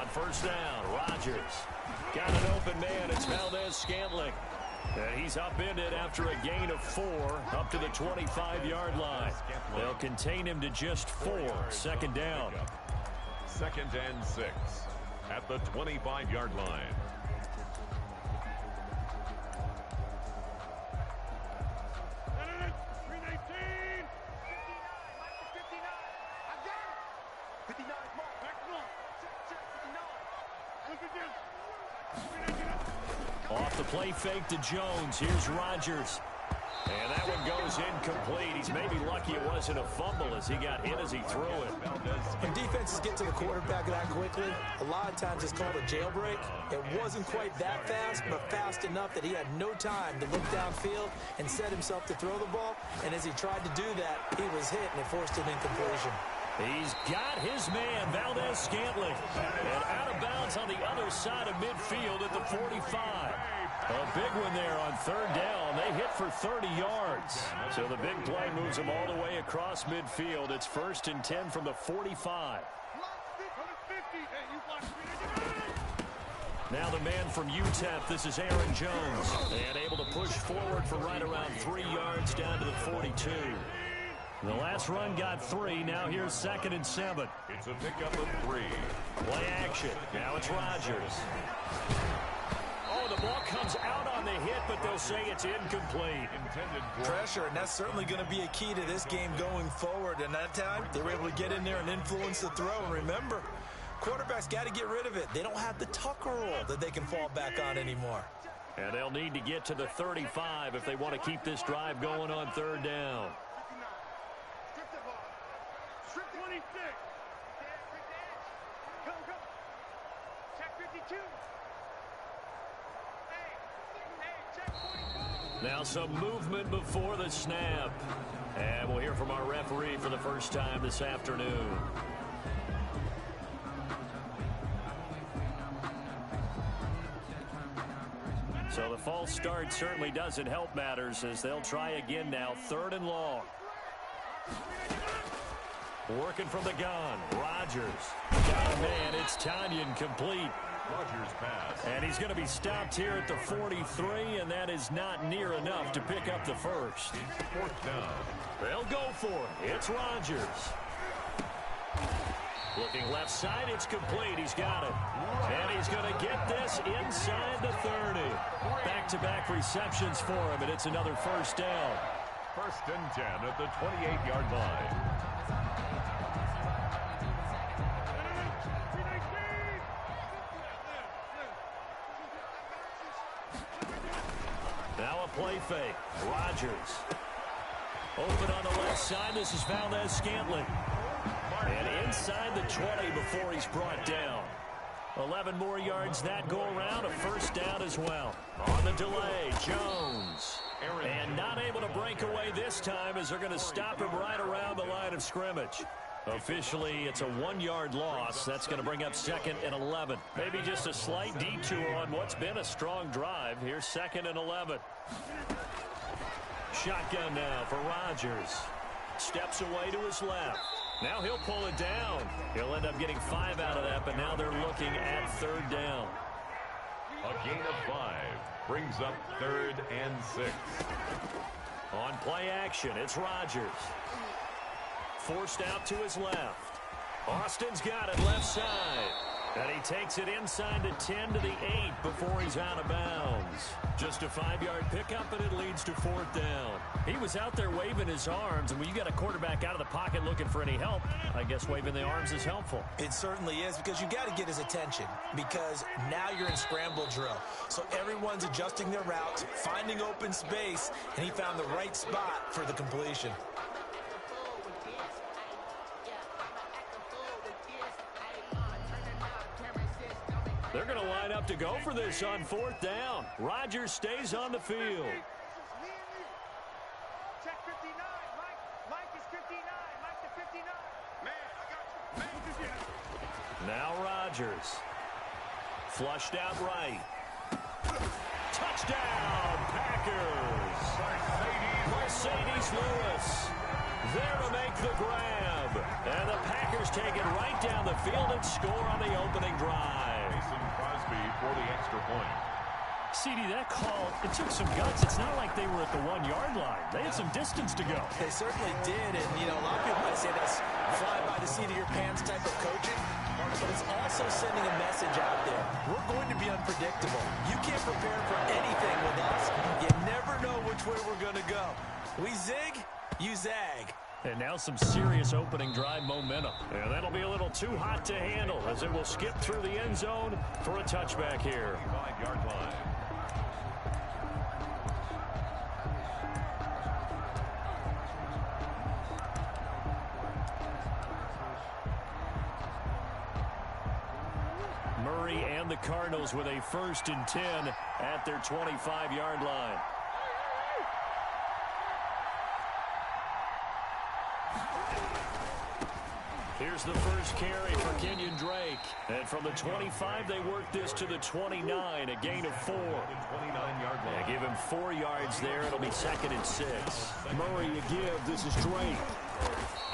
first down. Rodgers got an open man. It's Valdez-Scantling. And he's upended after a gain of 4 up to the 25-yard line. They'll contain him to just 4. Second down. 2nd and 6 at the 25-yard line. Off the play fake to Jones. Here's Rodgers. And that one goes incomplete. He's maybe lucky it wasn't a fumble as he got hit as he threw it. When defenses get to the quarterback that quickly, a lot of times it's called a jailbreak. It wasn't quite that fast, but fast enough that he had no time to look downfield and set himself to throw the ball. And as he tried to do that, he was hit and it forced an incompletion. He's got his man, Valdez-Scantling. And out of bounds on the other side of midfield at the 45. A big one there on third down. They hit for 30 yards. So the big play moves them all the way across midfield. It's 1st and 10 from the 45. Now the man from UTEP, this is Aaron Jones. And able to push forward for right around 3 yards down to the 42. The last run got 3. Now here's 2nd and 7. It's a pickup of 3. Play action. Now it's Rodgers. Oh, the ball comes out on the hit, but they'll say it's incomplete. Pressure, and that's certainly going to be a key to this game going forward. And that time, they were able to get in there and influence the throw. And remember, quarterbacks got to get rid of it. They don't have the Tucker roll that they can fall back on anymore. And they'll need to get to the 35 if they want to keep this drive going on third down. Now some movement before the snap. And we'll hear from our referee for the first time this afternoon. So the false start certainly doesn't help matters as they'll try again now. 3rd and long. Working from the gun. Rodgers. Got a man. It's Tanyan complete. Rodgers pass. And he's going to be stopped here at the 43, and that is not near enough to pick up the first. 4th down. They'll go for it. It's Rodgers. Looking left side, it's complete. He's got it. And he's going to get this inside the 30. Back-to-back receptions for him, and it's another first down. 1st and 10 at the 28-yard line. Now a play fake. Rodgers. Open on the left side. This is Valdez-Scantling. And inside the 20 before he's brought down. 11 more yards that go around. A first down as well. On the delay, Jones. And not able to break away this time as they're going to stop him right around the line of scrimmage. Officially, it's a 1-yard loss. That's going to bring up 2nd and 11. Maybe just a slight detour on what's been a strong drive. Here's 2nd and 11. Shotgun now for Rodgers. Steps away to his left. Now he'll pull it down. He'll end up getting 5 out of that, but now they're looking at 3rd down. A gain of 5 brings up 3rd and 6. On play action, it's Rodgers. Forced out to his left. Austin's got it left side. And he takes it inside the 10 to the 8 before he's out of bounds. Just a 5-yard pickup, and it leads to 4th down. He was out there waving his arms, and when you got a quarterback out of the pocket looking for any help, I guess waving the arms is helpful. It certainly is, because you got to get his attention, because now you're in scramble drill. So everyone's adjusting their routes, finding open space, and he found the right spot for the completion. They're going to line up to go for this on 4th down. Rodgers stays on the field. Check 59. Mike is 59. Mike to 59. Man, I got you. Now Rodgers. Flushed out right. Touchdown, Packers. Mercedes Lewis. There to make the grab. And the Packers take it right down the field and score on the opening drive. Mason Crosby for the extra point. CD, that call, it took some guts. It's not like they were at the 1-yard line. They had some distance to go. They certainly did, and, you know, a lot of people might say that's fly by the seat of your pants type of coaching, but it's also sending a message out there. We're going to be unpredictable. You can't prepare for anything with us. You never know which way we're going to go. We zig, you zag. And now some serious opening drive momentum. And that'll be a little too hot to handle as it will skip through the end zone for a touchback here. 5-yard line. Murray and the Cardinals with a 1st and 10 at their 25-yard line. Here's the first carry for Kenyon Drake. And from the 25, they work this to the 29, a gain of 4. 29-yard line. They give him 4 yards there. It'll be 2nd and 6. Murray a give. This is Drake.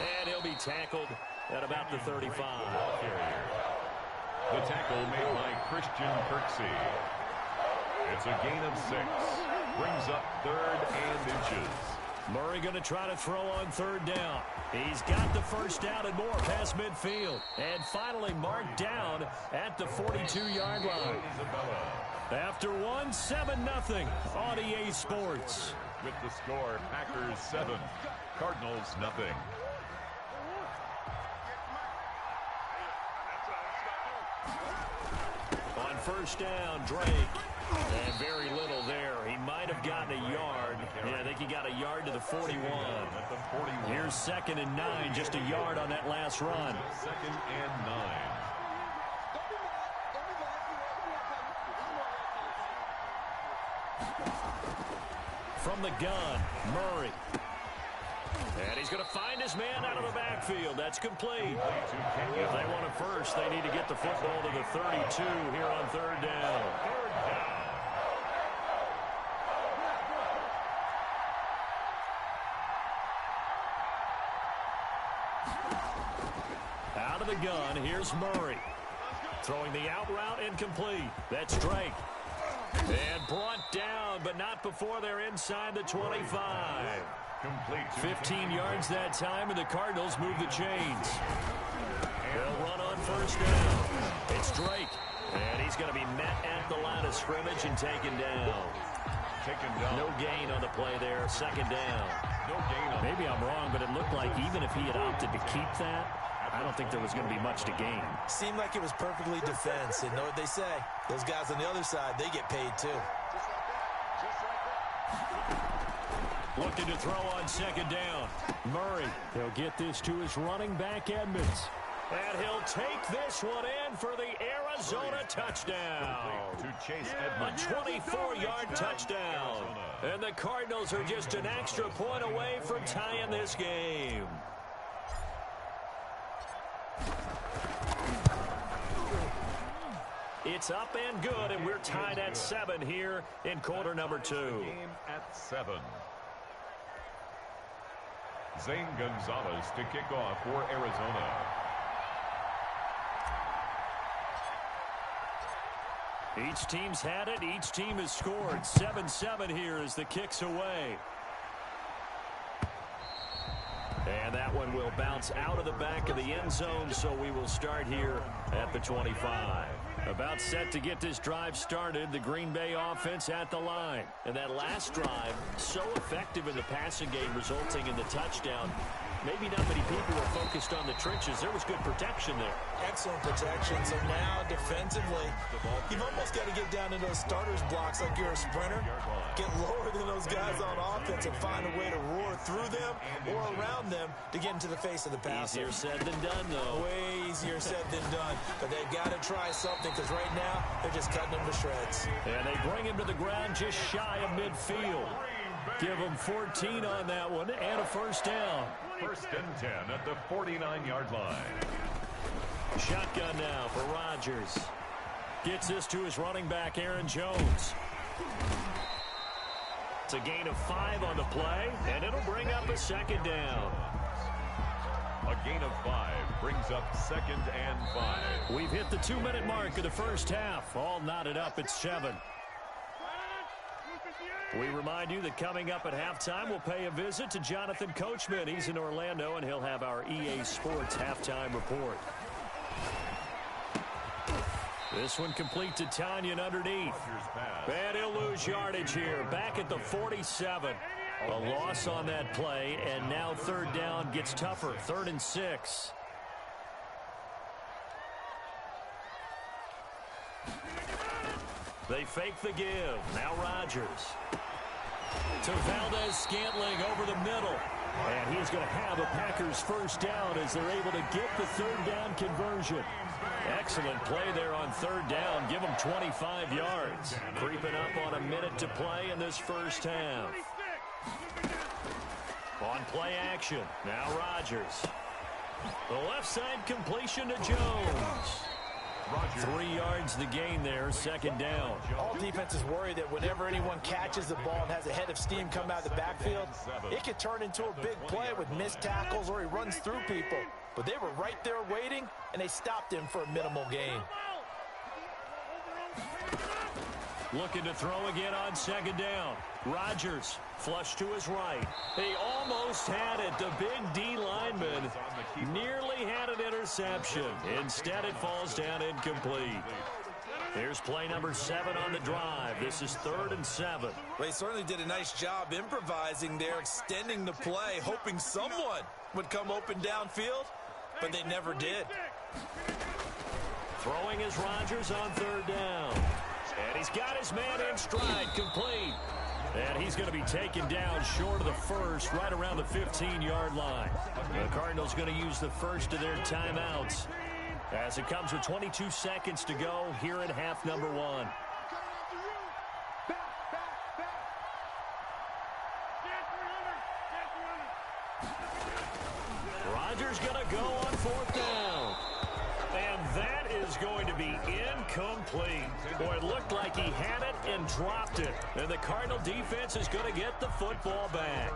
And he'll be tackled at about the 35. The tackle made by Christian Kirksey. It's a gain of 6. Brings up 3rd and inches. Murray going to try to throw on 3rd down. He's got the 1st down and more past midfield. And finally marked down at the 42-yard line. After 1, 7-0 on EA Sports. With the score, Packers 7, Cardinals nothing. On 1st down, Drake. And very little there. He might have gotten a yard. Yeah, I think he got a yard to the 41. Here's 2nd and 9, just a yard on that last run. 2nd and 9. From the gun, Murray. And he's going to find his man out of the backfield. That's complete. If they want it first, they need to get the football to the 32 here on 3rd down. Out of the gun, here's Murray. Throwing the out route, incomplete. That's Drake. And brought down, but not before they're inside the 25. Complete. 15 yards that time, and the Cardinals move the chains. They'll run on 1st down. It's Drake. And he's going to be met at the line of scrimmage and taken down. No gain on the play there. 2nd down. No gain on. Maybe I'm wrong, but it looked like even if he had opted to keep that, I don't think there was going to be much to gain. Seemed like it was perfectly defense. And know what they say? Those guys on the other side, they get paid too. Looking to throw on 2nd down. Murray, he'll get this to his running back, Edmonds. And he'll take this one in for the Arizona touchdown. To Chase Edmonds. A 24-yard touchdown. And the Cardinals are just an extra point away from tying this game. It's up and good, and we're tied at 7 here in quarter number 2. Game at 7. Zane Gonzalez to kick off for Arizona. Each team's had it. Each team has scored. 7-7 here as the kick's away. And that one will bounce out of the back of the end zone, so we will start here at the 25. About set to get this drive started, the Green Bay offense at the line. And that last drive, so effective in the passing game, resulting in the touchdown. Maybe not many people were focused on the trenches. There was good protection there. Excellent protection. So now defensively, you've almost got to get down into those starters blocks like you're a sprinter. Get lower than those guys on offense and find a way to roar through them or around them to get into the face of the passer. Easier said than done, though. Way easier said than done. But they've got to try something because right now they're just cutting them to shreds. And they bring him to the ground just shy of midfield. Give him 14 on that one and a 1st down. 1st and 10 at the 49-yard line. Shotgun now for Rodgers. Gets this to his running back, Aaron Jones. It's a gain of 5 on the play, and it'll bring up a second down. A gain of 5 brings up 2nd and 5. We've hit the 2-minute mark of the first half. All knotted up at 7. We remind you that coming up at halftime, we'll pay a visit to Jonathan Coachman. He's in Orlando, and he'll have our EA Sports halftime report. This one complete to Tanyan underneath. And he'll lose yardage here. Back at the 47. A loss on that play, and now 3rd down gets tougher. 3rd and 6. They fake the give. Now Rodgers. To Valdez-Scantling over the middle. And he's going to have a Packers first down as they're able to get the 3rd down conversion. Excellent play there on 3rd down. Give them 25 yards. Creeping up on a minute to play in this first half. On play action. Now Rodgers. The left side completion to Jones. 3 yards the gain there, 2nd down. All defenses worry that whenever anyone catches the ball and has a head of steam come out of the backfield, it could turn into a big play with missed tackles or he runs through people. But they were right there waiting, and they stopped him for a minimal gain. Looking to throw again on 2nd down. Rodgers flush to his right. He almost had it. The big D lineman nearly had an interception. Instead, it falls down incomplete. Here's play number 7 on the drive. This is 3rd and 7. They certainly did a nice job improvising there, extending the play, hoping someone would come open downfield, but they never did. Throwing is Rodgers on 3rd down. And he's got his man in stride, complete. And he's going to be taken down short of the first, right around the 15-yard line. The Cardinals going to use the first of their timeouts as it comes with 22 seconds to go here in half number 1. Rodgers going to go on 4th down. And that is going to be incomplete. Boy, it looked like he had it and dropped it. And the Cardinal defense is going to get the football back.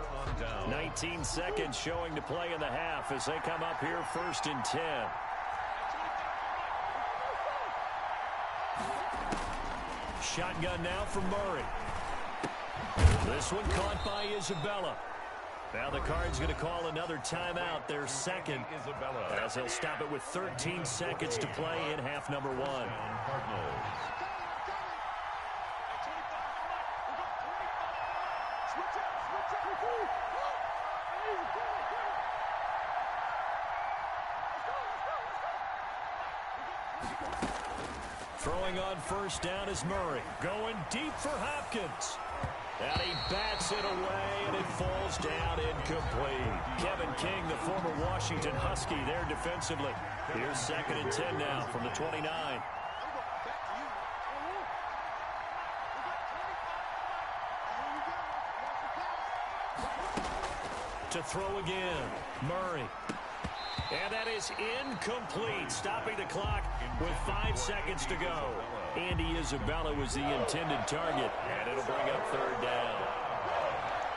19 seconds showing to play in the half as they come up here 1st and 10. Shotgun now from Murray. This one caught by Isabella. Now the Cards going to call another timeout, their 2nd, as they'll stop it with 13 seconds to play in half number 1. Throwing on 1st down is Murray. Going deep for Hopkins. And he bats it away, and it falls down incomplete. Kevin King, the former Washington Husky, there defensively. Here's 2nd and 10 now from the 29. To throw again, Murray. And that is incomplete, stopping the clock with 5 seconds to go. Andy Isabella was the intended target, and it'll bring up 3rd down.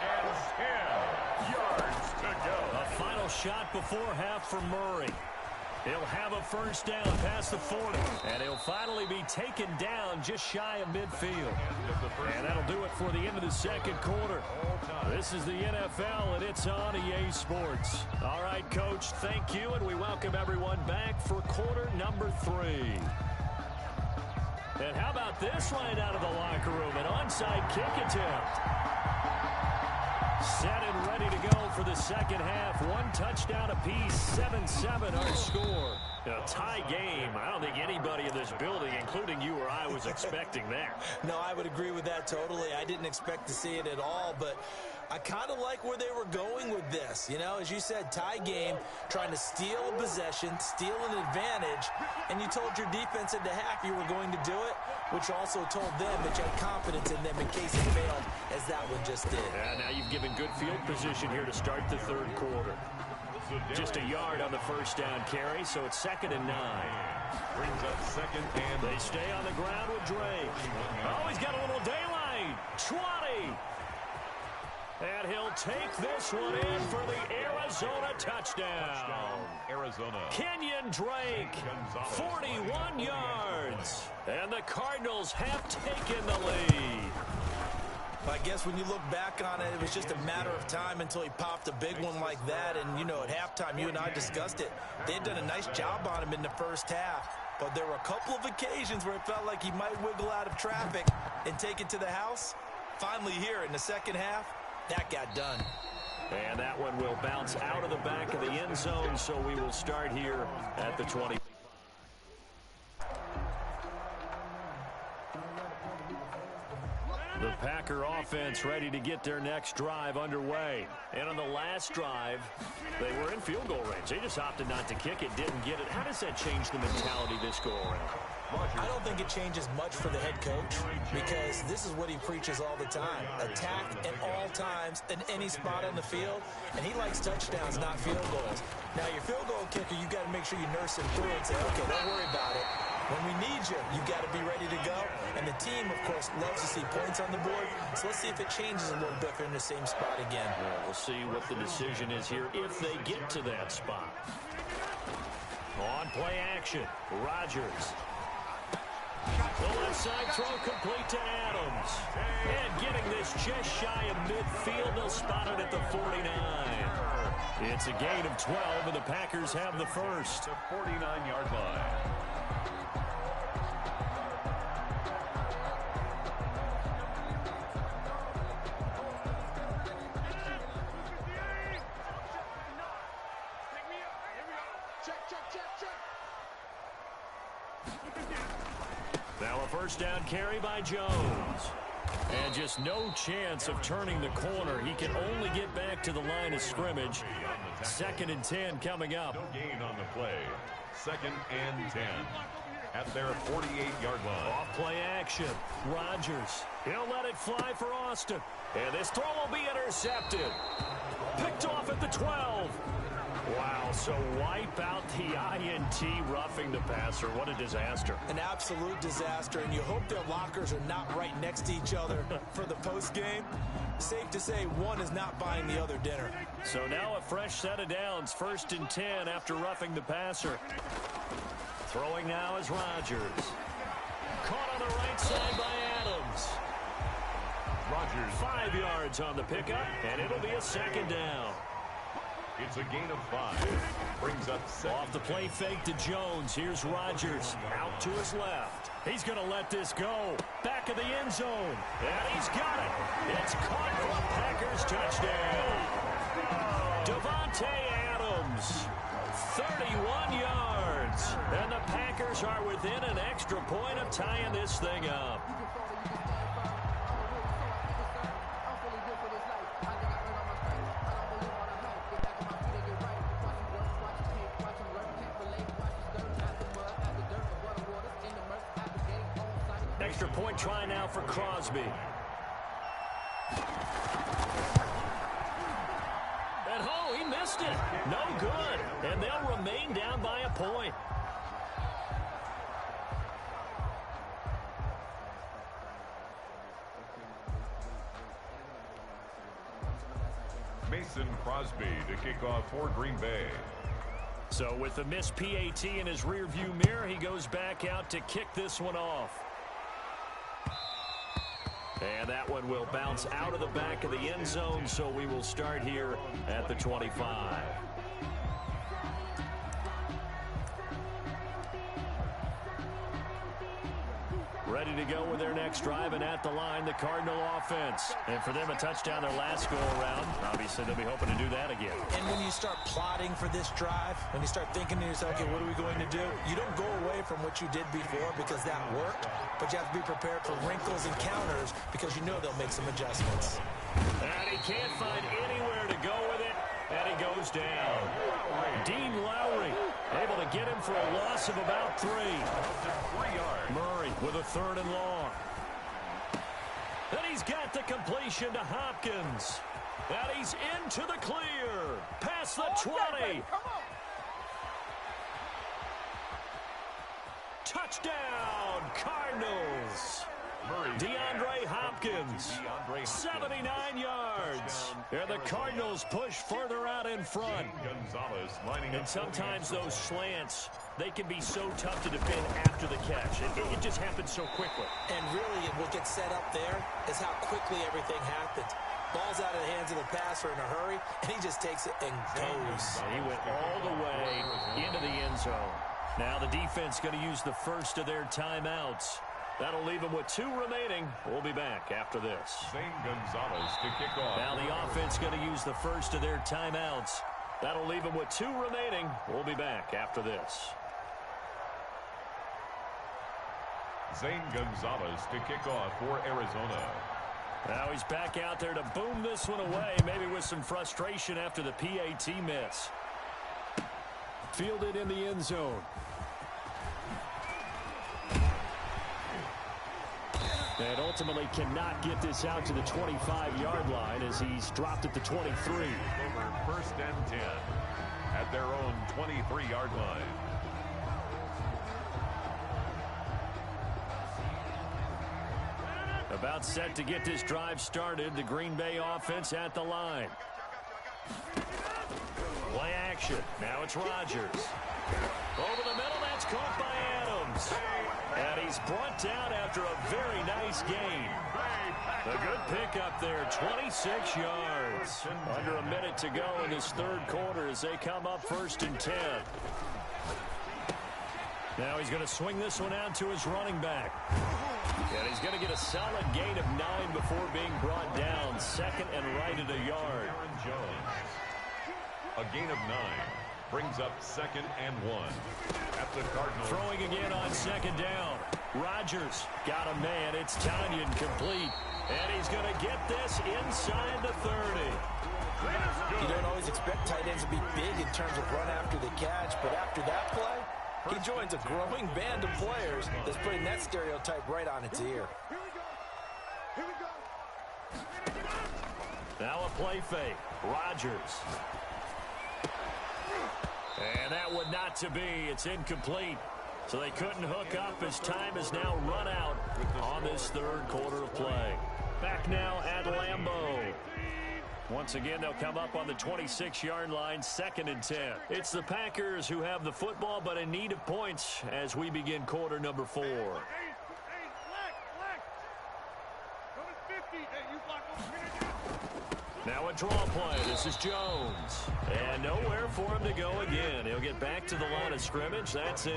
And 10 yards to go. A final shot before half for Murray. He'll have a first down past the 40, and he'll finally be taken down just shy of midfield. And that'll do it for the end of the second quarter. This is the NFL, and it's on EA Sports. All right, Coach, thank you, and we welcome everyone back for quarter number 3. And how about this right out of the locker room? An onside kick attempt. Set and ready to go for the second half. 1 touchdown apiece, 7-7 our score. A tie game. I don't think anybody in this building, including you or I, was expecting that. No, I would agree with that totally. I didn't expect to see it at all, but I kind of like where they were going with this. You know, as you said, tie game, trying to steal a possession, steal an advantage, and you told your defense at the half you were going to do it, which also told them that you had confidence in them in case it failed, as that one just did. And now you've given good field position here to start the third quarter. Just a yard on the first down carry, so it's 2nd and 9. Brings up 2nd and... They stay on the ground with Drake. Oh, he's got a little daylight. 20. And he'll take this one in for the Arizona touchdown. Arizona. Kenyon Drake, 41 yards. And the Cardinals have taken the lead. I guess when you look back on it, it was just a matter of time until he popped a big one like that. And, you know, at halftime, you and I discussed it. They had done a nice job on him in the first half. But there were a couple of occasions where it felt like he might wiggle out of traffic and take it to the house. Finally here in the second half, that got done. And that one will bounce out of the back of the end zone, so we will start here at the 20. The Packer offense ready to get their next drive underway. And on the last drive, they were in field goal range. They just opted not to kick it, didn't get it. How does that change the mentality this go-around? I don't think it changes much for the head coach because this is what he preaches all the time. Attack at all times in any spot on the field, and he likes touchdowns, not field goals. Now, your field goal kicker, you got to make sure you nurse him through and say, okay, don't worry about it. When we need you, you got to be ready to go. And the team, of course, loves to see points on the board. So let's see if it changes a little bit if they're in the same spot again. Yeah, we'll see what the decision is here if they get to that spot. On play action, Rodgers. The left side throw complete to Adams. And getting this just shy of midfield, they'll spot it at the 49. It's a gain of 12, and the Packers have the first. The 49-yard line. Now a first down carry by Jones. And just no chance of turning the corner. He can only get back to the line of scrimmage. 2nd and 10 coming up. No gain on the play. 2nd and 10 at their 48-yard line. Off play action. Rodgers. He'll let it fly for Austin. And this throw will be intercepted. Picked off at the 12. Wow, so wipe out the INT roughing the passer. What a disaster. An absolute disaster, and you hope their lockers are not right next to each other for the postgame. Safe to say one is not buying the other dinner. So now a fresh set of downs. 1st and 10 after roughing the passer. Throwing now is Rodgers. Caught on the right side by Adams. Rodgers. 5 yards on the pickup, and it'll be a 2nd down. It's a gain of 5. Brings up 2nd. Off the play fake to Jones. Here's Rodgers out to his left. He's going to let this go. Back of the end zone. And he's got it. It's caught for a Packers touchdown. Devontae Adams, 31 yards. And the Packers are within an extra point of tying this thing up. Extra point try now for Crosby. And oh, he missed it. No good. And they'll remain down by a point. Mason Crosby to kick off for Green Bay. So with the missed PAT in his rearview mirror, he goes back out to kick this one off. And that one will bounce out of the back of the end zone, so we will start here at the 25. Ready to go with their next drive, and at the line, the Cardinal offense. And for them, a touchdown their last go-around. Obviously, they'll be hoping to do that again. And when you start plotting for this drive, when you start thinking to yourself, okay, what are we going to do? You don't go away from what you did before because that worked, but you have to be prepared for wrinkles and counters because you know they'll make some adjustments. And he can't find anywhere to go with it, and he goes down. Dean Lowry able to get him for a loss of about 3. 3 yards. Murray with a 3rd and long. And he's got the completion to Hopkins. And he's into the clear. Past the 20. Touchdown, Cardinals. DeAndre Hopkins, 79 yards. And the Cardinals push further out in front. And sometimes those slants, they can be so tough to defend after the catch. It just happens so quickly. And really, what gets set up there is how quickly everything happens. Ball's out of the hands of the passer in a hurry, and he just takes it and goes. He went all the way into the end zone. Now the defense going to use the first of their timeouts. That'll leave them with 2 remaining. We'll be back after this. Gonzalez to kick off. Now the offense going to use the first of their timeouts. That'll leave them with 2 remaining. We'll be back after this. Zane Gonzalez to kick off for Arizona. Now he's back out there to boom this one away, maybe with some frustration after the PAT miss. Fielded in the end zone. And ultimately cannot get this out to the 25-yard line as he's dropped at the 23. Over 1st and 10 at their own 23-yard line. About set to get this drive started. The Green Bay offense at the line. Play action. Now it's Rodgers. Over the middle, that's caught by Adams. And he's brought down after a very nice gain. A good pickup there, 26 yards. Under a minute to go in this 3rd quarter as they come up 1st and 10. Now he's going to swing this one out to his running back. And he's going to get a solid gain of 9 before being brought down. 2nd and right at a yard. A gain of 9 brings up 2nd and 1 at the Cardinals. Throwing again on 2nd down. Rodgers got a man. It's Tanyan complete. And he's going to get this inside the 30. You don't always expect tight ends to be big in terms of run after the catch, but after that play, he joins a growing band of players that's putting that stereotype right on its ear. Now a play fake. Rodgers. And that would not to be. It's incomplete. So they couldn't hook up as time is now run out on this 3rd quarter of play. Back now at Lambeau. Once again, they'll come up on the 26-yard line, 2nd and 10. It's the Packers who have the football, but in need of points as we begin quarter number 4. Now a draw play. This is Jones. And nowhere for him to go again. He'll get back to the line of scrimmage. That's it.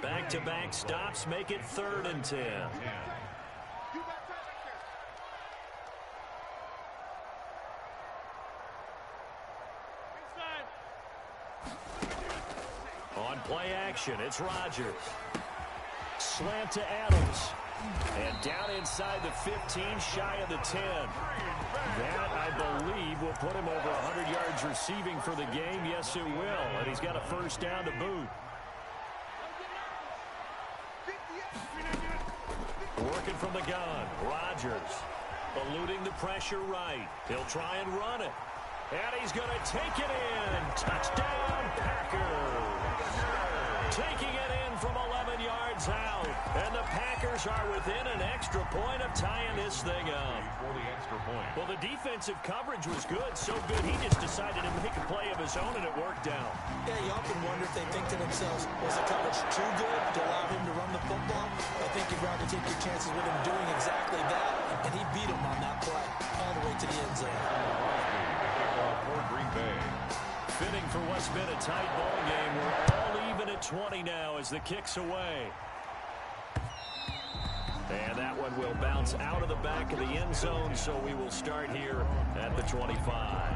Back-to-back stops make it 3rd and 10. On play action, it's Rodgers. Slant to Adams. And down inside the 15, shy of the 10. That, I believe, will put him over 100 yards receiving for the game. Yes, it will. And he's got a 1st down to boot. Working from the gun. Rodgers eluding the pressure right. He'll try and run it. And he's going to take it in. Touchdown, Packers. Taking it in from 11 yards out. And the Packers are within an extra point of tying this thing up. For the extra point. Well, the defensive coverage was good, so good he just decided to make a play of his own, and it worked out. Yeah, you often wonder if they think to themselves, was the coverage too good to allow him to run the football? I think you'd rather take your chances with him doing exactly that, and he beat him on that play all the way to the end zone. For Green Bay. Fitting for what's been a tight ball game. We're all even at 20 now as the kick's away. And that one will bounce out of the back of the end zone, so we will start here at the 25.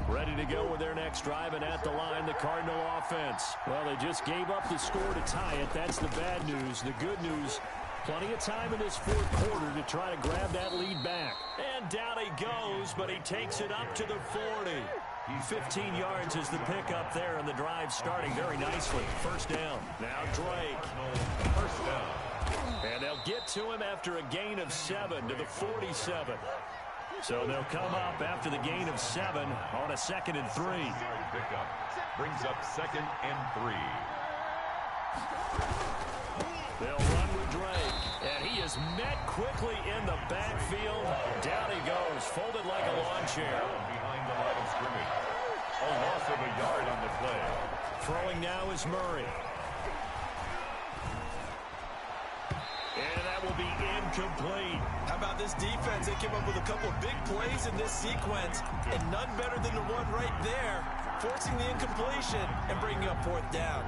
Ready to go with their next drive, and at the line, the Cardinal offense. Well, they just gave up the score to tie it. That's the bad news. The good news, plenty of time in this 4th quarter to try to grab that lead back. And down he goes, but he takes it up to the 40. 15 yards is the pickup there, and the drive starting very nicely. 1st down. Now Drake. 1st down. And they'll get to him after a gain of 7 to the 47. So they'll come up after the gain of 7 on a 2nd and 3. Pickup brings up 2nd and 3. They'll run with Drake, and he is met quickly in the backfield. Down he goes, folded like a lawn chair. Behind the line of scrimmage. A loss of a yard on the play. Throwing now is Murray. And that will be incomplete. How about this defense? They came up with a couple of big plays in this sequence, and none better than the one right there, forcing the incompletion and bringing up 4th down.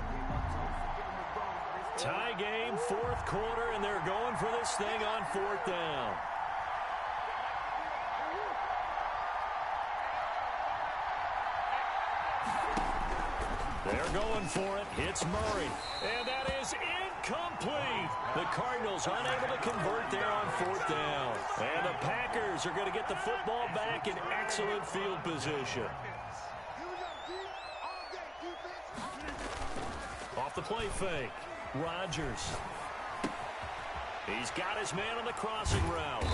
Tie game, 4th quarter, and they're going for this thing on 4th down. They're going for it. It's Murray. And that is incomplete. The Cardinals unable to convert there on 4th down. And the Packers are going to get the football back in excellent field position. Off the play fake. Rodgers. He's got his man on the crossing route.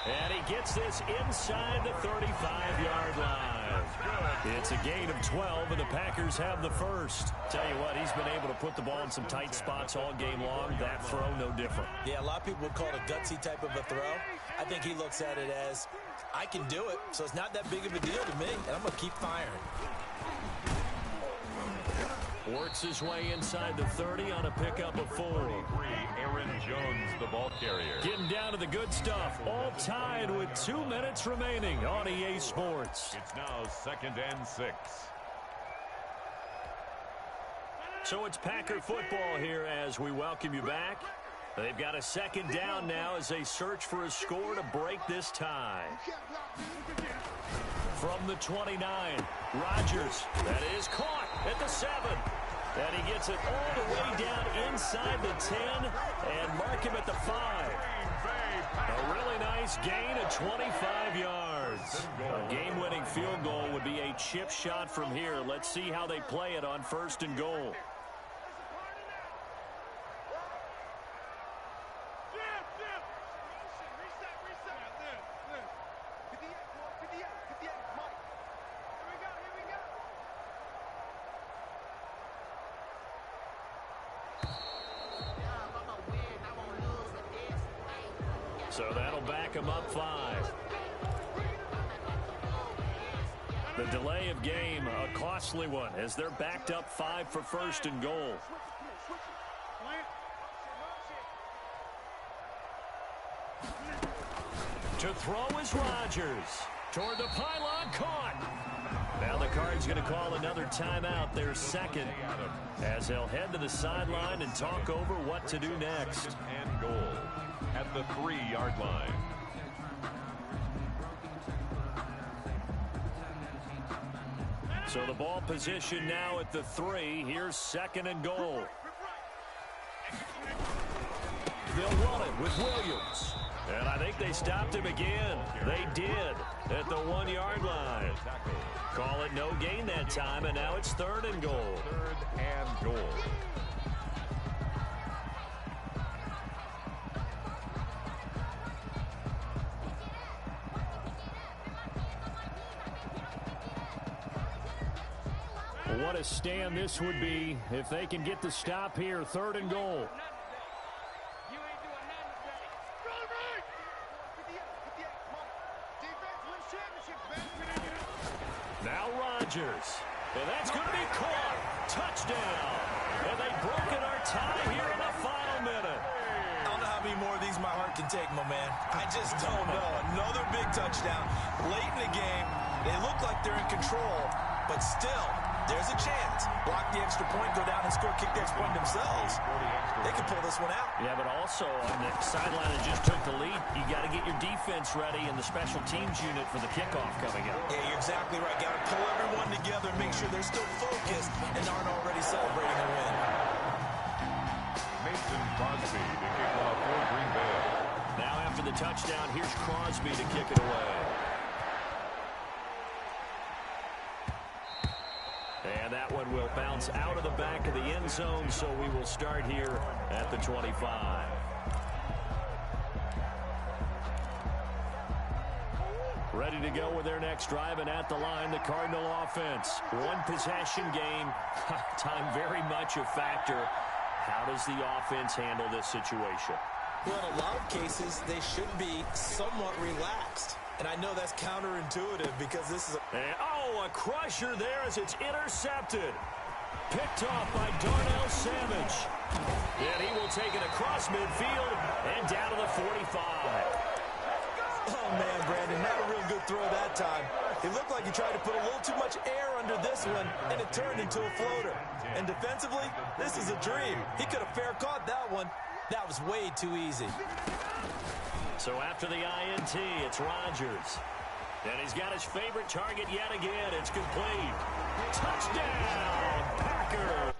And he gets this inside the 35-yard line. It's a gain of 12, and the Packers have the first. Tell you what, he's been able to put the ball in some tight spots all game long. That throw, no different. Yeah, a lot of people would call it a gutsy type of a throw. I think he looks at it as, I can do it, so it's not that big of a deal to me, and I'm going to keep firing. Works his way inside the 30 on a pickup of 4. Aaron Jones, the ball carrier. Getting down to the good stuff. All tied with 2 minutes remaining on EA Sports. It's now 2nd and 6. So it's Packer football here as we welcome you back. They've got a 2nd down now as they search for a score to break this tie. From the 29, Rodgers. That is caught at the 7. And he gets it all the way down inside the 10 and mark him at the 5. A really nice gain of 25 yards. A game-winning field goal would be a chip shot from here. Let's see how they play it on 1st and goal. So that'll back him up 5. The delay of game, a costly one, as they're backed up 5 for 1st and goal. To throw is Rodgers. Toward the pylon, caught. Now the Cards going to call another timeout, their 2nd, as they'll head to the sideline and talk over what to do next. And goal at the 3-yard line. So the ball position now at the 3. Here's 2nd and goal. They'll run it with Williams. And I think they stopped him again. They did at the 1-yard line. Call it no gain that time, and now it's 3rd and goal. 3rd and goal. What a stand this would be if they can get the stop here. 3rd and goal. Now Rodgers. And that's going to be caught. Touchdown. And they've broken our tie here in the final minute. I don't know how many more of these my heart can take, my man. I just don't know. Another big touchdown. Late in the game, they look like they're in control, but still, there's a chance. Block the extra point, go down and score, kick the extra point themselves. They can pull this one out. Yeah, but also on the sideline that just took the lead, you got to get your defense ready and the special teams unit for the kickoff coming up. Yeah, you're exactly right. Got to pull everyone together, make sure they're still focused and aren't already celebrating a win. Mason Crosby to kick off for Green Bay. Now after the touchdown, here's Crosby to kick it away. And that one will bounce out of the back of the end zone, so we will start here at the 25. Ready to go with their next drive, and at the line, the Cardinal offense. One possession game. Time very much a factor. How does the offense handle this situation? Well, in a lot of cases, they should be somewhat relaxed. And I know that's counterintuitive because this is a crusher there as it's intercepted. Picked off by Darnell Savage. And he will take it across midfield and down to the 45. Oh, man, Brandon, not a real good throw that time. It looked like he tried to put a little too much air under this one, and it turned into a floater. And defensively, this is a dream. He could have fair caught that one. That was way too easy. So after the INT, it's Rodgers. And he's got his favorite target yet again. It's complete. Touchdown, Packers.